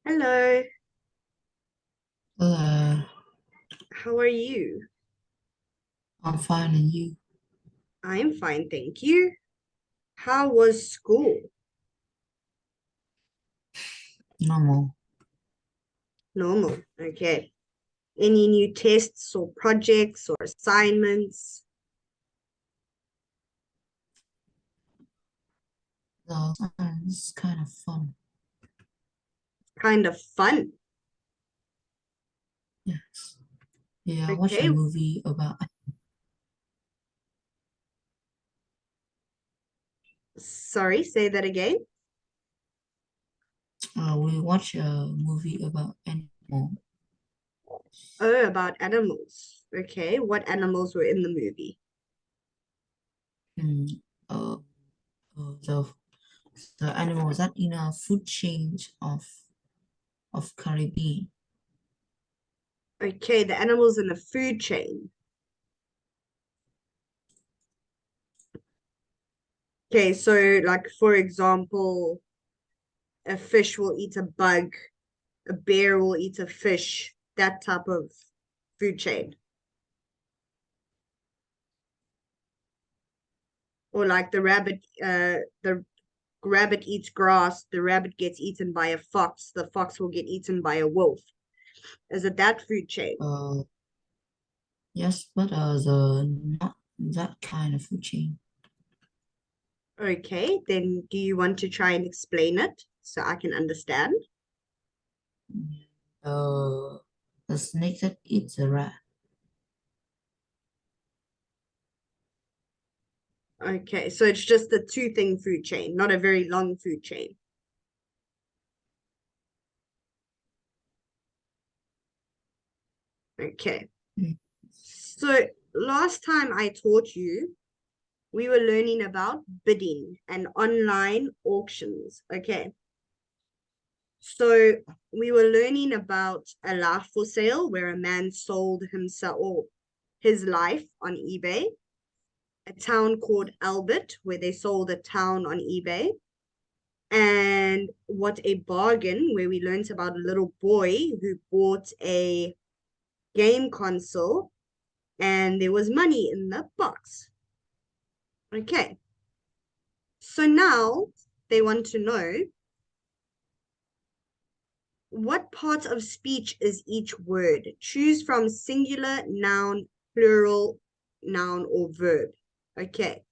Hello, Uh, how are you? I'm fine, and you? I'm fine, thank you. How was school? Normal. Normal, okay. Any new tests or projects or assignments? So it's kind of fun. Kind of fun. Yes. Yeah, I watched a Okay, movie about. sorry, say that again. We watched a movie about animal. Oh, about animals. Okay, what animals were in the movie? Hmm. Uh, the animal was that in a food chain of Caribbean. Okay, the animals in the food chain. Okay, so like for example, a fish will eat a bug, a bear will eat a fish, that type of food chain. Or like the rabbit eats grass, the rabbit gets eaten by a fox, the fox will get eaten by a wolf. Is it that food chain? Uh, yes, but the not that kind of food chain. Okay, then do you want to try and explain it so I can understand? Uh, the snake that eats a rat. Okay, so it's just the two thing food chain, not a very long food chain. Okay, Hmm. so last time I taught you, we were learning about bidding and online auctions. Okay, so we were learning about a life for sale where a man sold himself or his life on eBay, a town called Albert where they sold a town on eBay, and what a bargain where we learned about a little boy who bought a game console and there was money in the box. Okay, so now they want to know what part of speech is each word? Choose from singular, noun, plural, noun, or verb. Okay.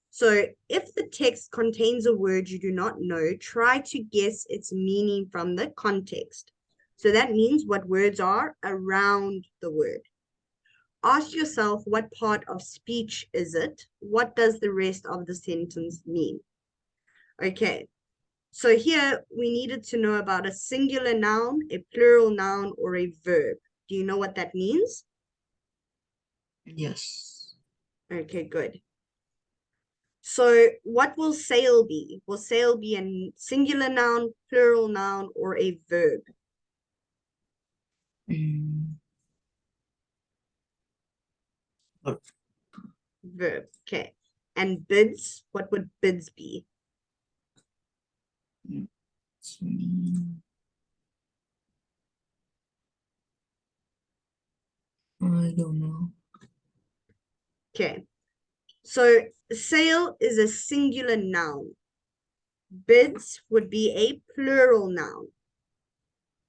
So if the text contains a word you do not know, try to guess its meaning from the context. So that means what words are around the word. Ask yourself what part of speech is it? What does the rest of the sentence mean? Okay. So here we needed to know about a singular noun, a plural noun, or a verb. Do you know what that means? Yes. Okay, good. So what will sail be? Will sail be a singular noun, plural noun, or a verb? Mm, but Verb. Okay. And bids, what would bids be? mm, I don't know. Okay. So sail is a singular noun. Bids would be a plural noun.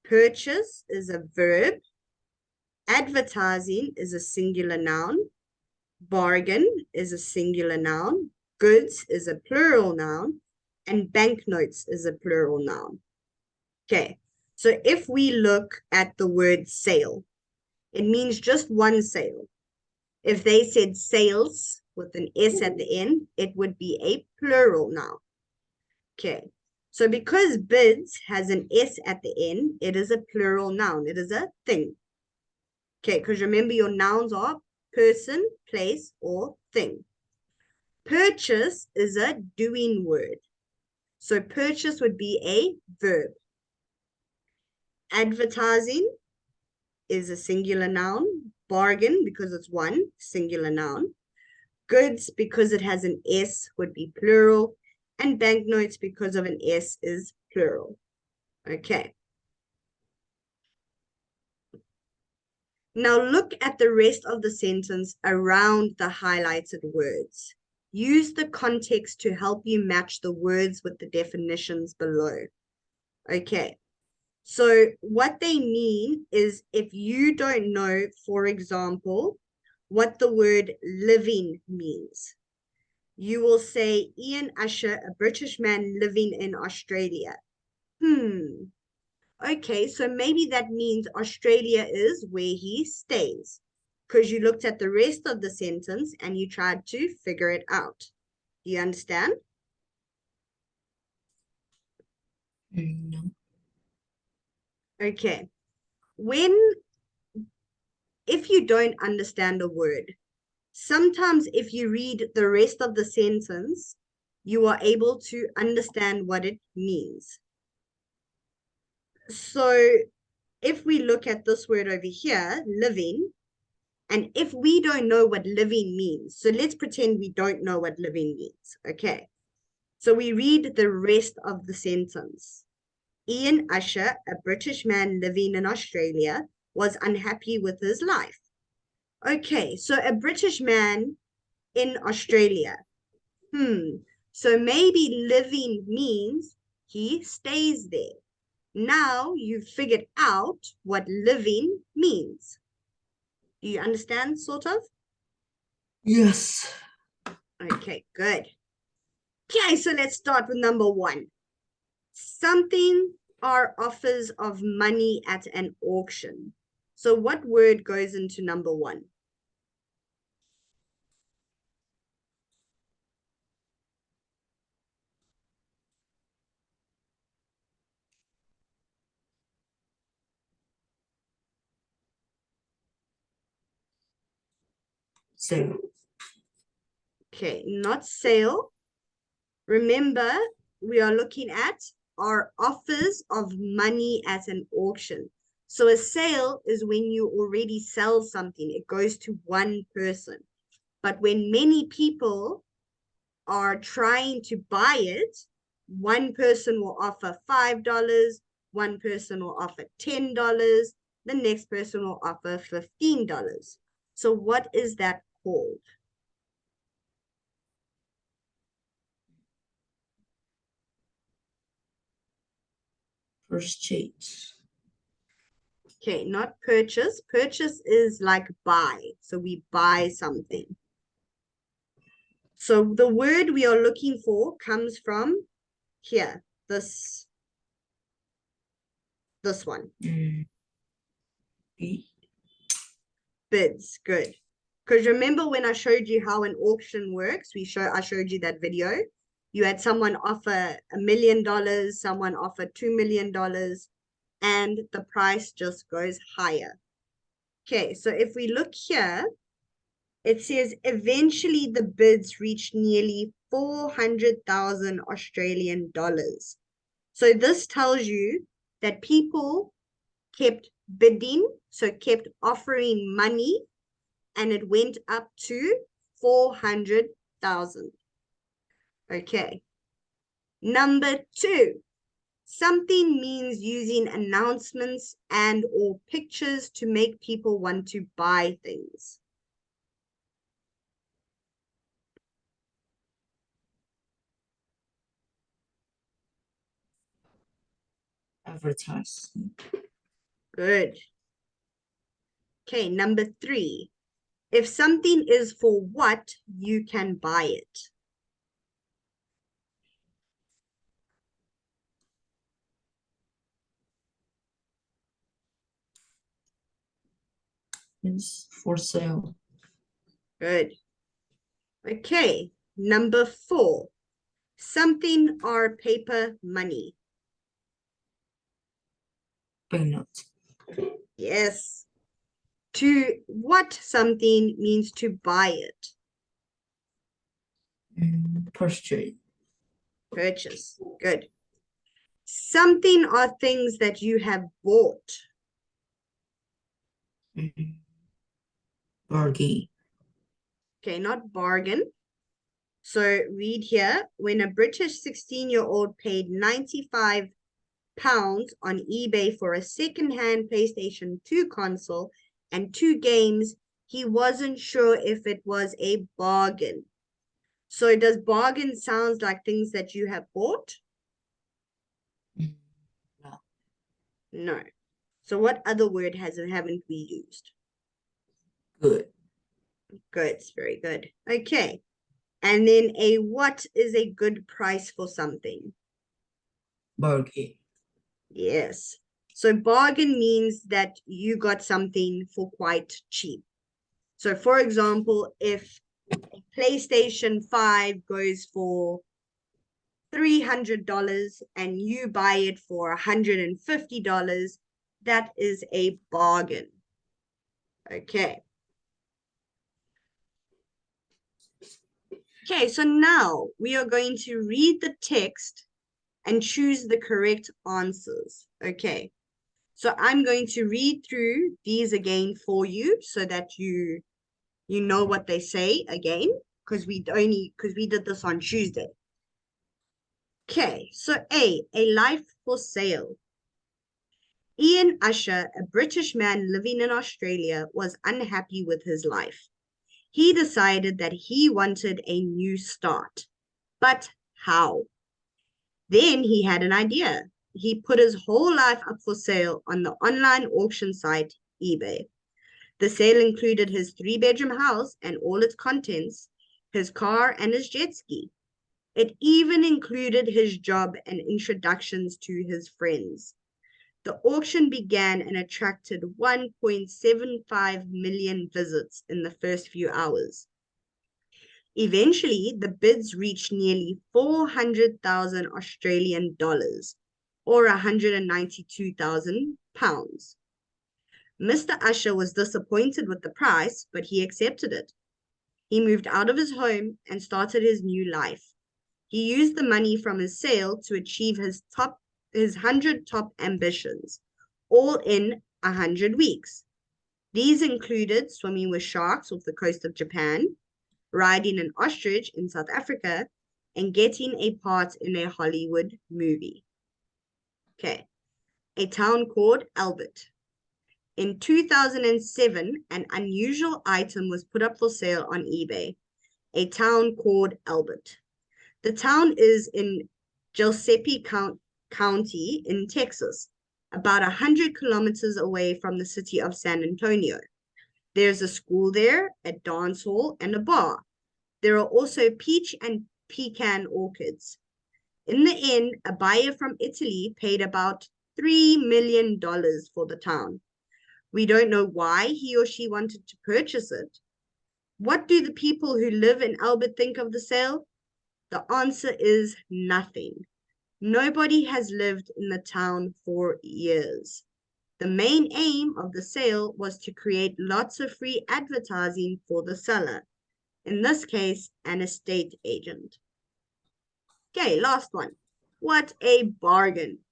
Purchase is a verb. Advertising is a singular noun. Bargain is a singular noun. Goods is a plural noun. And banknotes is a plural noun. Okay. So if we look at the word sale, it means just one sale. If they said sales with an S at the end, it would be a plural noun. Okay. So because bids has an S at the end, it is a plural noun. It is a thing. Okay, because remember your nouns are person, place, or thing. Purchase is a doing word. So purchase would be a verb. Advertising is a singular noun. Bargain, because it's one, singular noun. Goods, because it has an S, would be plural. And banknotes, because of an S, is plural. Okay. Now look at the rest of the sentence around the highlighted words. Use the context to help you match the words with the definitions below. Okay. So what they mean is, if you don't know, for example, what the word living means, you will say Ian Usher, a British man living in Australia. Okay, so maybe that means Australia is where he stays, because you looked at the rest of the sentence and you tried to figure it out. Do you understand? No. Okay. If you don't understand a word, sometimes if you read the rest of the sentence, you are able to understand what it means. So if we look at this word over here, living, and if we don't know what living means, so let's pretend we don't know what living means, okay? So we read the rest of the sentence. Ian Usher, a British man living in Australia, was unhappy with his life. Okay, so a British man in Australia. So maybe living means he stays there. Now you've figured out what living means. Do you understand, sort of? Yes. Okay, good. Okay, so let's start with number one. Something are offers of money at an auction. So what word goes into number one? Zero. Okay, not sale. Remember, we are looking at our offers of money at an auction. So a sale is when you already sell something, it goes to one person. But when many people are trying to buy it, one person will offer $5, one person will offer $10, the next person will offer $15. So what is that called? Purchase. Okay, not purchase. Purchase is like buy. So we buy something. So the word we are looking for comes from here, this one. B. Bids. Good. Because remember when I showed you how an auction works, I showed you that video. You had someone offer $1 million, someone offer $2 million, and the price just goes higher. Okay, so if we look here, it says eventually the bids reached nearly 400,000 Australian dollars. So this tells you that people kept bidding, so kept offering money, and it went up to 400,000. Okay. Number two, something means using announcements and or pictures to make people want to buy things. Advertise. Good. Okay, number three, if something is for what, you can buy it. Is for sale. Good. Okay, number four, something or paper money. Banknote. Yes. To what something means to buy it. Purchase. Purchase. Good. Something are things that you have bought. Bargain. Okay, not bargain. So read here. When a British 16-year-old paid £95 on eBay for a second-hand PlayStation 2 console and 2 games, he wasn't sure if it was a bargain. So does bargain sounds like things that you have bought? Mm, no. No. So what other word haven't we used? Good. Good, very good. Okay. And then what is a good price for something? Bargain. Yes. So bargain means that you got something for quite cheap. So for example, if a PlayStation 5 goes for $300 and you buy it for $150, that is a bargain. Okay. Okay, so now we are going to read the text and choose the correct answers. Okay. So I'm going to read through these again for you so that you know what they say again, because we did this on Tuesday. Okay, so a life for sale. Ian Usher, a British man living in Australia, was unhappy with his life. He decided that he wanted a new start. But how? Then he had an idea. He put his whole life up for sale on the online auction site eBay. The sale included his 3-bedroom house and all its contents, his car, and his jet ski. It even included his job and introductions to his friends. The auction began and attracted 1.75 million visits in the first few hours. Eventually, the bids reached nearly 400,000 Australian dollars, or 192,000 pounds. Mr. Usher was disappointed with the price, but he accepted it. He moved out of his home and started his new life. He used the money from his sale to achieve his 100 top ambitions, all in 100 weeks. These included swimming with sharks off the coast of Japan, riding an ostrich in South Africa, and getting a part in a Hollywood movie. Okay, a town called Albert. In 2007, an unusual item was put up for sale on eBay, a town called Albert. The town is in Giuseppe County in Texas, about 100 kilometers away from the city of San Antonio. There's a school there, a dance hall, and a bar. There are also peach and pecan orchards. In the end, a buyer from Italy paid about $3 million for the town. We don't know why he or she wanted to purchase it. What do the people who live in Albert think of the sale? The answer is nothing. Nobody has lived in the town for years. The main aim of the sale was to create lots of free advertising for the seller, in this case, an estate agent. Okay, last one. What a bargain.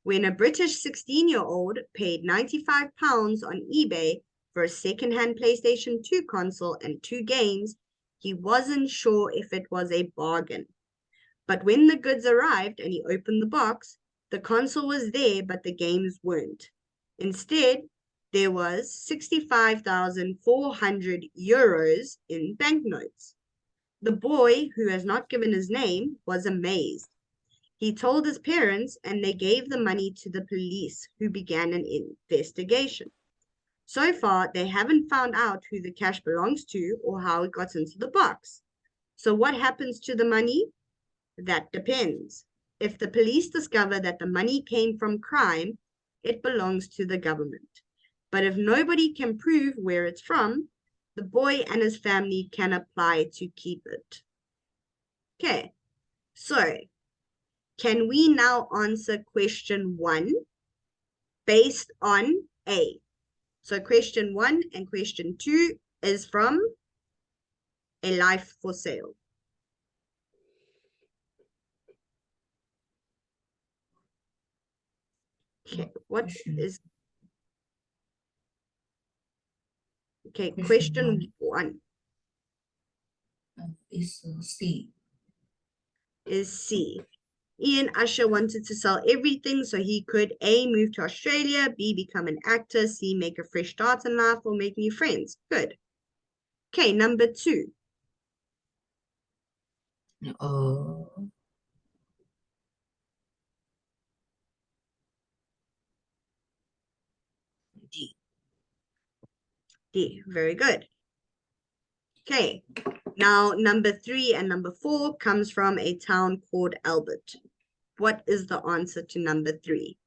When a British 16-year-old paid £95 on eBay for a second-hand PlayStation 2 console and 2 games, he wasn't sure if it was a bargain. But when the goods arrived and he opened the box, the console was there, but the games weren't. Instead, there was 65,400 euros in banknotes. The boy, who has not given his name, was amazed. He told his parents, and they gave the money to the police, who began an investigation. So far, they haven't found out who the cash belongs to or how it got into the box. So what happens to the money? That depends. If the police discover that the money came from crime, it belongs to the government. But if nobody can prove where it's from, the boy and his family can apply to keep it. Okay, so can we now answer question 1 based on A? So question 1 and question 2 is from A Life for Sale. Okay, what is okay? Question one. Is C. Is C. Ian Usher wanted to sell everything so he could A, move to Australia, B, become an actor, C, make a fresh start in life, or make new friends. Good. Okay, number 2. Uh, D. D, very good. Okay, now number 3 and number 4 comes from a town called Albert. What is the answer to number 3?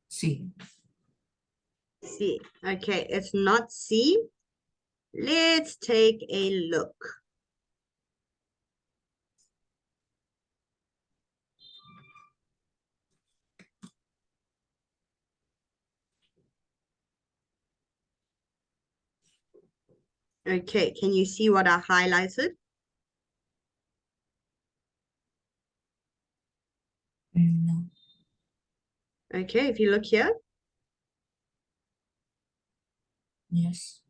C. C. Okay, it's not C. Let's take a look. Okay, can you see what I highlighted? No. Okay, if you look here. Yes.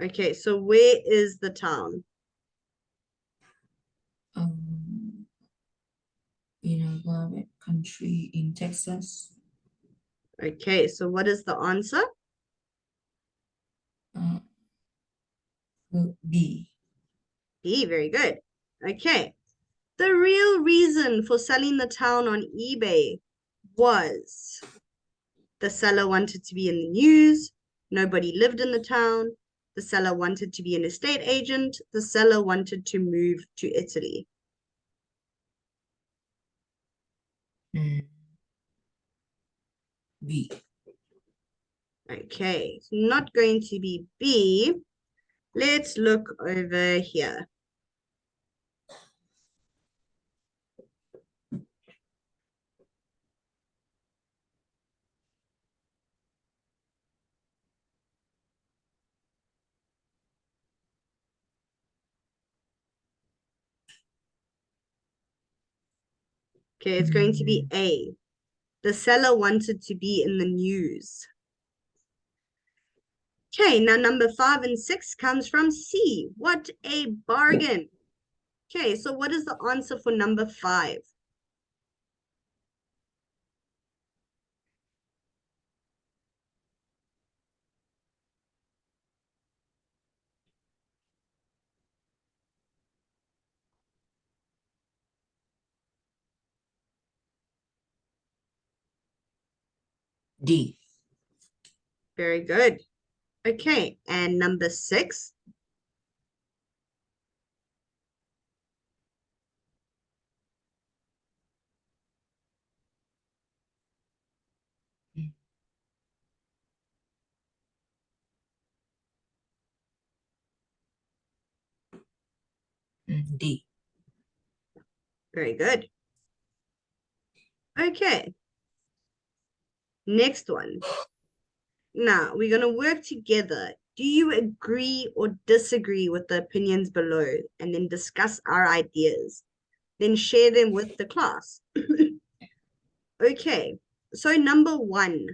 Okay, so where is the town? Um, in a country in Texas. Okay, so what is the answer? Uh, B. B, very good. Okay, the real reason for selling the town on eBay was the seller wanted to be in the news, nobody lived in the town, the seller wanted to be an estate agent, the seller wanted to move to Italy. Mm, B. Okay, it's not going to be B. Let's look over here. Okay, it's going to be A. The seller wanted to be in the news. Okay, now number 5 and 6 comes from C. What a bargain. Okay, so what is the answer for number 5? D. Very good. Okay, and number 6? D. Very good. Okay, next one. Now, we're going to work together. Do you agree or disagree with the opinions below? And then discuss our ideas. Then share them with the class. Okay, so number 1,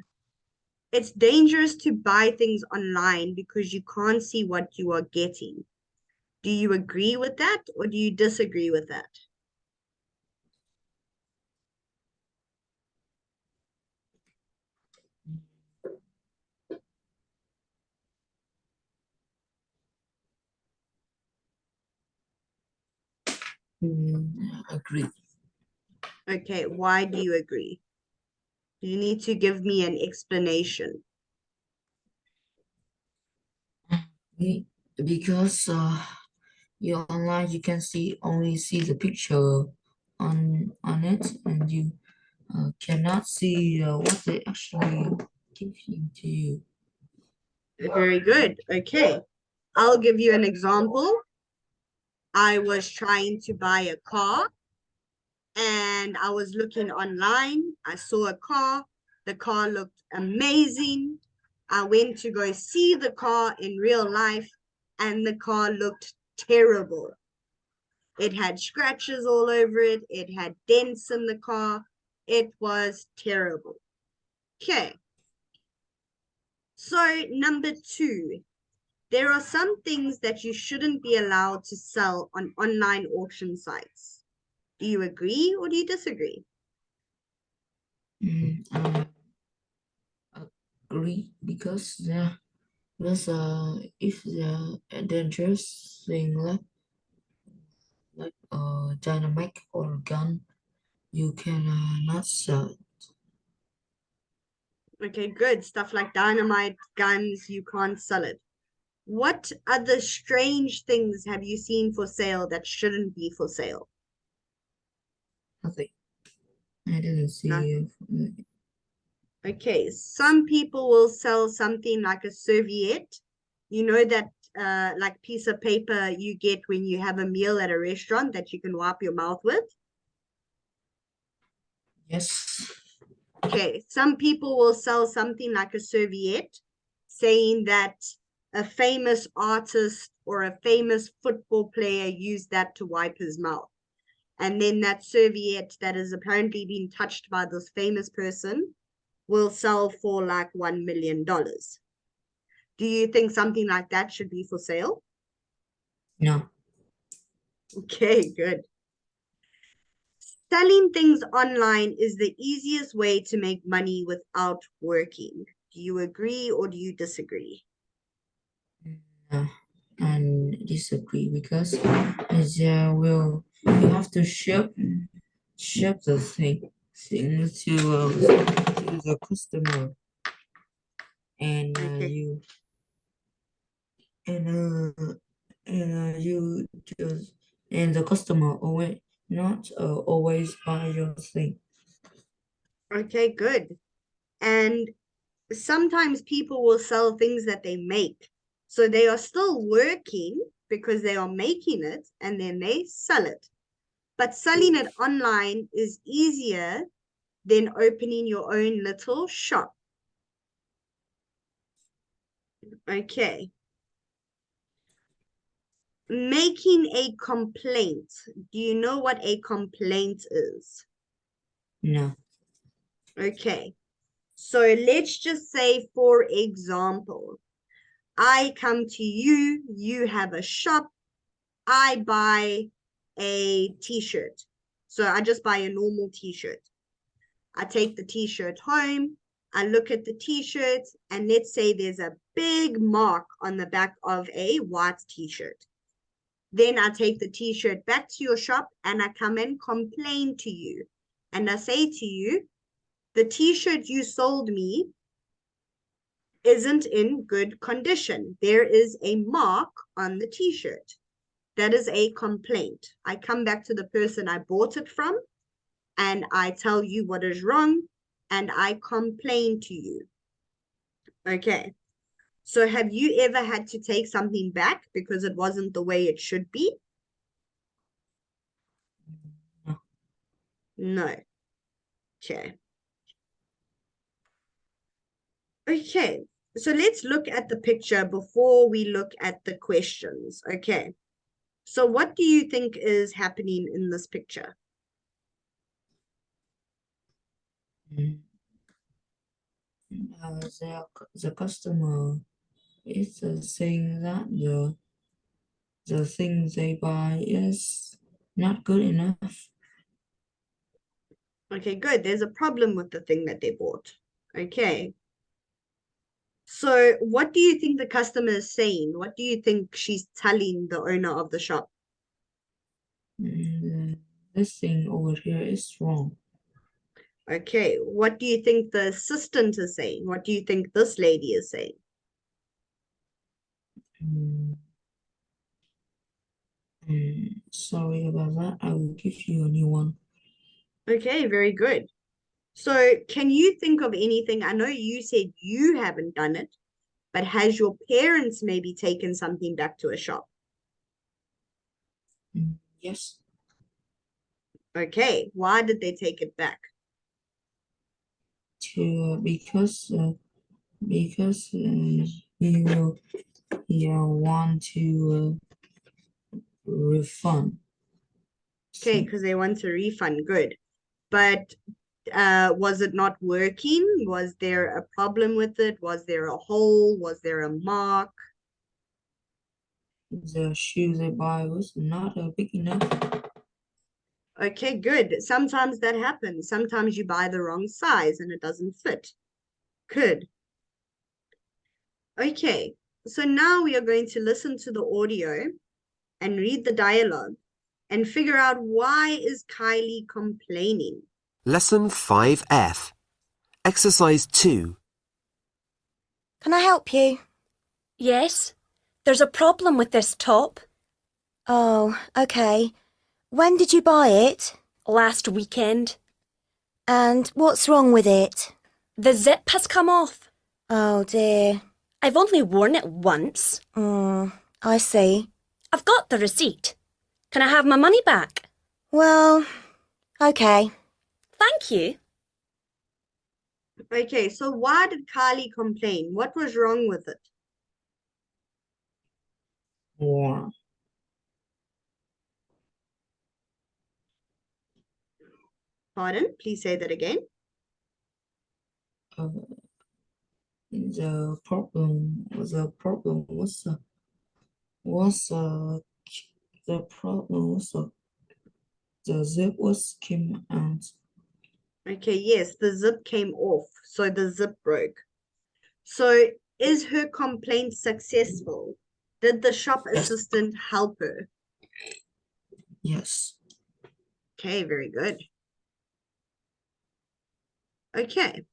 it's dangerous to buy things online because you can't see what you are getting. Do you agree with that or do you disagree with that? Agree. Okay, why do you agree? You need to give me an explanation. Because you online you can only see the picture on it, and you cannot see what they actually giving to you. Very good. Okay. I'll give you an example. I was trying to buy a car and I was looking online. I saw a car. The car looked amazing. I went to go see the car in real life, and the car looked terrible. It had scratches all over it, it had dents in the car. It was terrible. Okay, so number two, there are some things that you shouldn't be allowed to sell on online auction sites. Do you agree or do you disagree? I agree because if the dangerous thing like dynamite or gun, you can not sell it. Okay, good. Stuff like dynamite, guns, you can't sell it. What other strange things have you seen for sale that shouldn't be for sale? Nothing. I didn't No. see. Okay, some people will sell something like a serviette. You know that like piece of paper you get when you have a meal at a restaurant that you can wipe your mouth with? Yes. Okay, some people will sell something like a serviette, saying that a famous artist or a famous football player used that to wipe his mouth. And then that serviette that has apparently been touched by this famous person will sell for like $1 million. Do you think something like that should be for sale? No. Okay, good. Selling things online is the easiest way to make money without working. Do you agree or do you disagree? No. And disagree because there will you have to ship the thing to the customer, and Okay. and you just and the customer always not always buy your thing. Okay, good. And sometimes people will sell things that they make. So they are still working because they are making it and then they sell it. But selling it online is easier than opening your own little shop. Okay. Making a complaint. Do you know what a complaint is? No. Okay. So let's just say, for example, I come to you, you have a shop, I buy a t-shirt. So I just buy a normal t-shirt. I take the t-shirt home, I look at the t-shirt, and let's say there's a big mark on the back of a white t-shirt. Then I take the t-shirt back to your shop and I come and complain to you. And I say to you, the t-shirt you sold me isn't in good condition. There is a mark on the t-shirt. That is a complaint. I come back to the person I bought it from and I tell you what is wrong and I complain to you. Okay. So have you ever had to take something back because it wasn't the way it should be? No. No. Okay. Okay. So let's look at the picture before we look at the questions. Okay. So what do you think is happening in this picture? Mm. The customer is saying that the thing they buy is not good enough. Okay, good. There's a problem with the thing that they bought. Okay. So what do you think the customer is saying? What do you think she's telling the owner of the shop? This thing over here is wrong. Okay. What do you think the assistant is saying? What do you think this lady is saying? Mm, sorry about that. I will give you a new one. Okay, very good. So, can you think of anything? I know you said you haven't done it, but has your parents maybe taken something back to a shop? Yes, Okay, why did they take it back? to because he will want to refund. Okay, So because they want a refund. Good. But was it not working? Was there a problem with it? Was there a hole? Was there a mark? the shoe they buy was not big enough. Okay, good. Sometimes that happens. Sometimes you buy the wrong size and it doesn't fit. Good. Okay, so now we are going to listen to the audio and read the dialogue and figure out why is Kylie complaining. Lesson 5F. Exercise 2. Can I help you? Yes, there's a problem with this top. Oh, okay. When did you buy it? Last weekend, And what's wrong with it? the zip has come off. Oh dear. I've only worn it once. I see. I've got the receipt. Can I have my money back? Well, okay. Thank you. Okay, so why did Kylie complain? What was wrong with it? Or Pardon? Please say that again. uh, the problem was the zip was came out. Okay, yes, the zip came off, so the zip broke. So is her complaint successful? Did the shop Yes, assistant help her? yes. Okay, very good. Okay.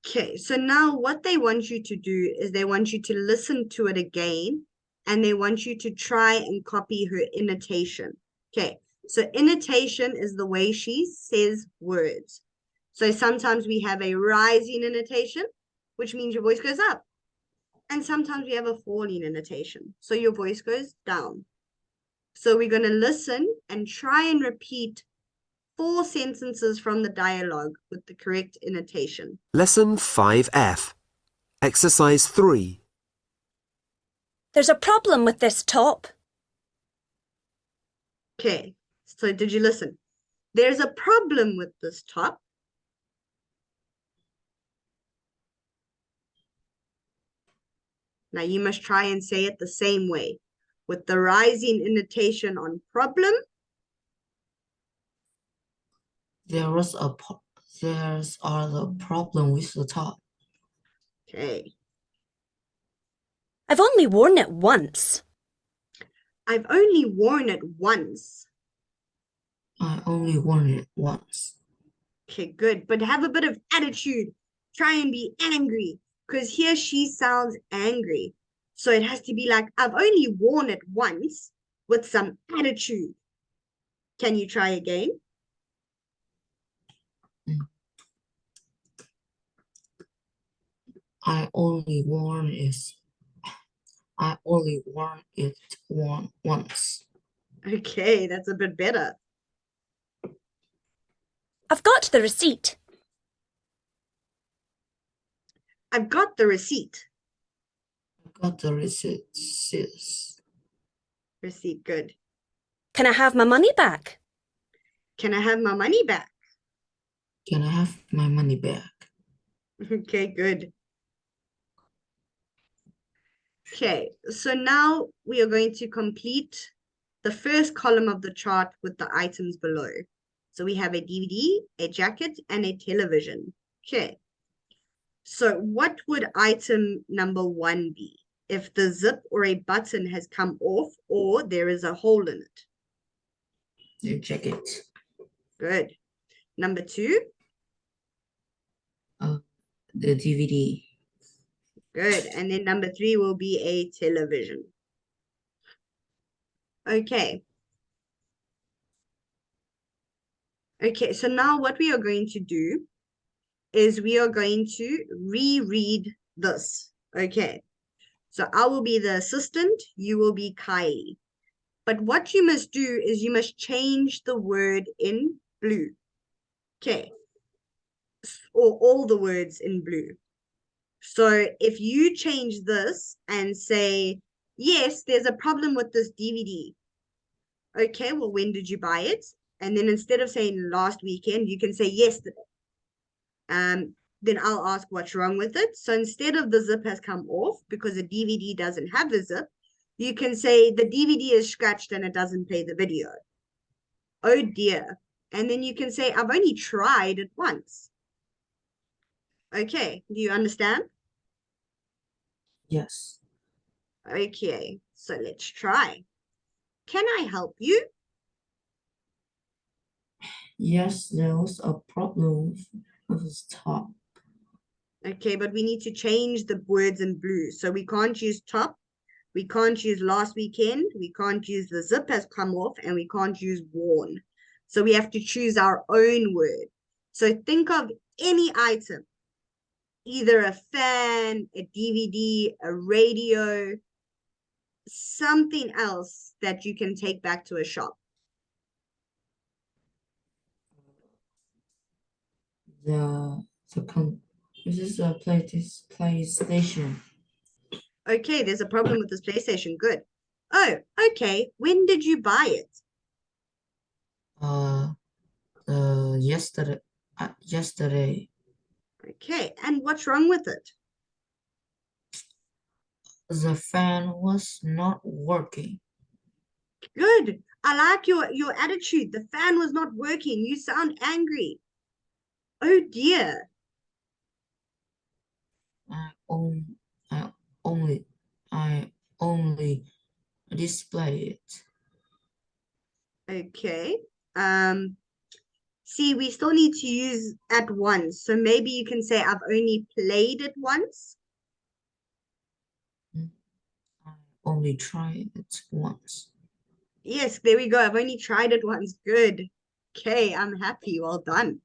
Okay, so now what they want you to do is they want you to listen to it again and they want you to try and copy her intonation. Okay, so intonation is the way she says words. So sometimes we have a rising intonation, which means your voice goes up. And sometimes we have a falling intonation, so your voice goes down. So we're going to listen and try and repeat 4 sentences from the dialogue with the correct intonation. Lesson 5F. Exercise 3. There's a problem with this top. Okay, so did you listen? There's a problem with this top. Now you must try and say it the same way with the rising intonation on problem. There's the problem with the top. Okay, I've only worn it once. I've only worn it once. I only worn it once. Okay, good. But have a bit of attitude. Try and be angry because here she sounds angry. So it has to be like, I've only worn it once with some attitude. Can you try again? Mm. I only worn it. I only worn it once. Okay, that's a bit better. I've got the receipt. I've got the receipt. I got the receipt. Sis. Receipt, good. Can I have my money back? Can I have my money back? Can I have my money back? Okay, good. Okay, so now we are going to complete the first column of the chart with the items below. So we have a DVD, a jacket, and a television. Okay. So what would item number 1 be if the zip or a button has come off or there is a hole in it? The jacket. Good. Number 2, The DVD. Good. And then number 3 will be a television. Okay. Okay, so now what we are going to do is we are going to reread this. Okay. So I will be the assistant, you will be Kylie. But what you must do is you must change the word in blue. Okay. Or all the words in blue. So if you change this and say, yes, there's a problem with this DVD. Okay, well, when did you buy it? And then instead of saying last weekend, you can say yesterday. Then I'll ask what's wrong with it. So instead of the zip has come off because the DVD doesn't have the zip, you can say the DVD is scratched and it doesn't play the video. Oh dear. And then you can say, I've only tried it once. Okay, do you understand? Yes. Okay, so let's try. Can I help you? Yes, there was a problem with his top. Okay, but we need to change the words in blue. So we can't use top. We can't use last weekend. We can't use the zip has come off, and we can't use worn. So we have to choose our own word. So think of any item, either a fan, a DVD, a radio, something else that you can take back to a shop. This is a PlayStation. Okay, there's a problem with this PlayStation. Good. Oh, okay. When did you buy it? Yesterday. Yesterday. Okay, and what's wrong with it? The fan was not working. Good. I like your attitude. The fan was not working. You sound angry. Oh dear. I on, I only, I only display it. Okay. See, we still need to use at once. So maybe you can say I've only played it once. I only tried it once. Yes, there we go. I've only tried it once. Good. Okay, I'm happy. Well done.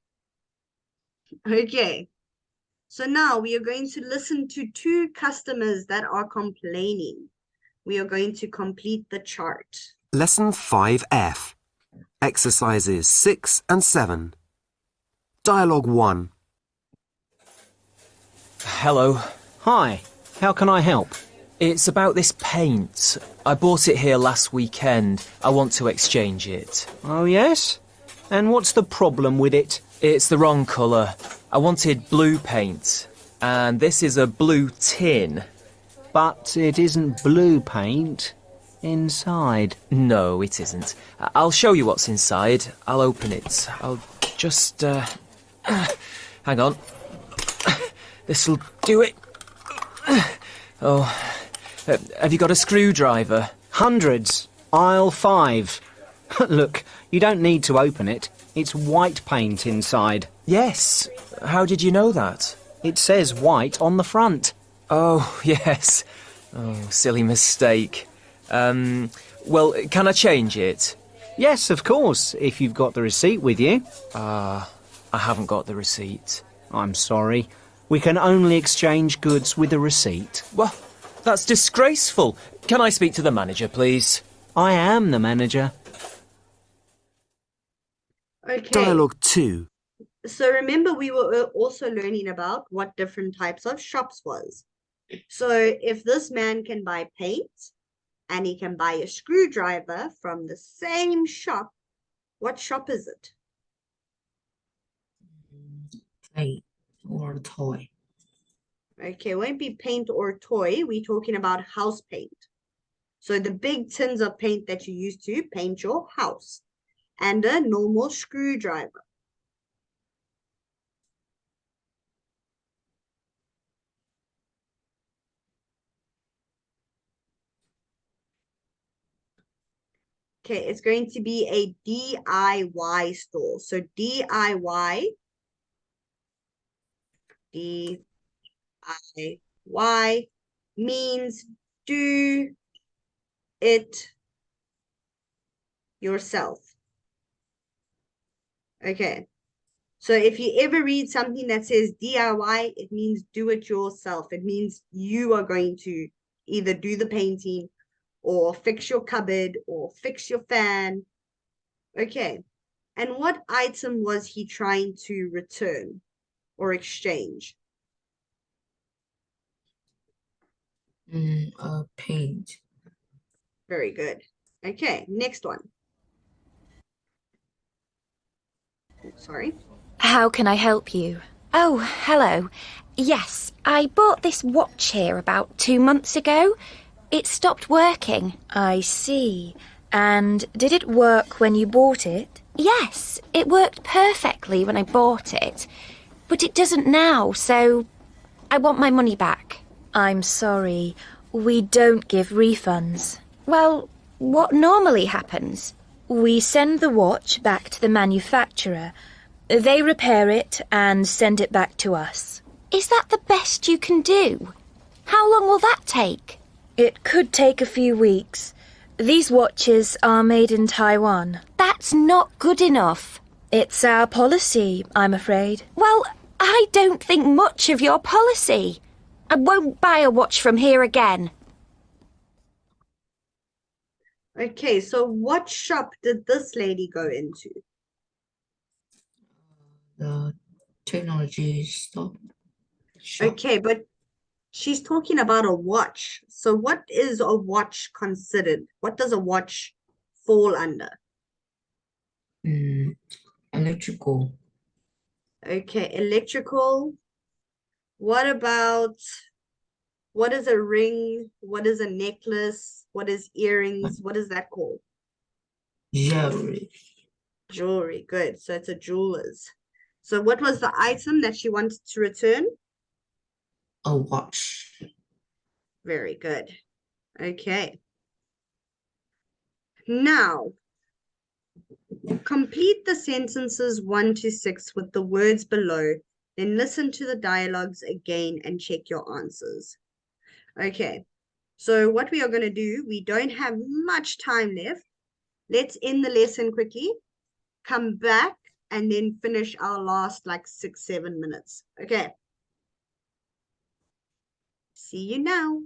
Okay. So now we are going to listen to 2 customers that are complaining. We are going to complete the chart. Lesson 5F. Exercises 6 and 7. Dialogue 1. Hello. Hi, how can I help? It's about this paint. I bought it here last weekend. I want to exchange it. Oh, yes? And what's the problem with it? It's the wrong colour. I wanted blue paint. And this is a blue tin. But it isn't blue paint inside. No, it isn't. I'll show you what's inside. I'll open it. I'll just, hang on. This'll do it. Oh, have you got a screwdriver? Hundreds. Aisle 5. Look, you don't need to open it. It's white paint inside. Yes. How did you know that? It says white on the front. Oh, yes. Oh, silly mistake. Well, can I change it? Yes, of course, if you've got the receipt with you. I haven't got the receipt. I'm sorry. We can only exchange goods with a receipt. Well, that's disgraceful. Can I speak to the manager, please? I am the manager. Okay. Dialogue 2. So remember, we were also learning about what different types of shops was. So if this man can buy paint and he can buy a screwdriver from the same shop, what shop is it? Paint or toy. Okay, it won't be paint or toy. We're talking about house paint. So the big tins of paint that you use to paint your house and a normal screwdriver. Okay, it's going to be a DIY store. So DIY, DIY Why means do it yourself. Okay. So if you ever read something that says DIY, it means do it yourself. It means you are going to either do the painting or fix your cupboard or fix your fan. Okay. And what item was he trying to return or exchange? Paint. Very good. Okay, next one. Sorry. How can I help you? Oh, hello. Yes, I bought this watch here about 2 months ago. It stopped working. I see. And did it work when you bought it? Yes, it worked perfectly when I bought it. But it doesn't now, so I want my money back. I'm sorry. We don't give refunds. Well, what normally happens? We send the watch back to the manufacturer. They repair it and send it back to us. Is that the best you can do? How long will that take? It could take a few weeks. These watches are made in Taiwan. That's not good enough. It's our policy, I'm afraid. Well, I don't think much of your policy. I won't buy a watch from here again. Okay, so what shop did this lady go into? The technology shop. Okay, but she's talking about a watch. So what is a watch considered? What does a watch fall under? Electrical. Okay, electrical. What about what is a ring? What is a necklace? What is earrings? What is that called? Jewelry. Jewelry. Good. So it's a jeweler's. So what was the item that she wanted to return? A watch. Very good. Okay. Now, complete the sentences 1 to 6 with the words below, then listen to the dialogues again and check your answers. Okay, so what we are going to do, we don't have much time left. Let's end the lesson quickly, come back, and then finish our last like 6-7 minutes. Okay. See you now.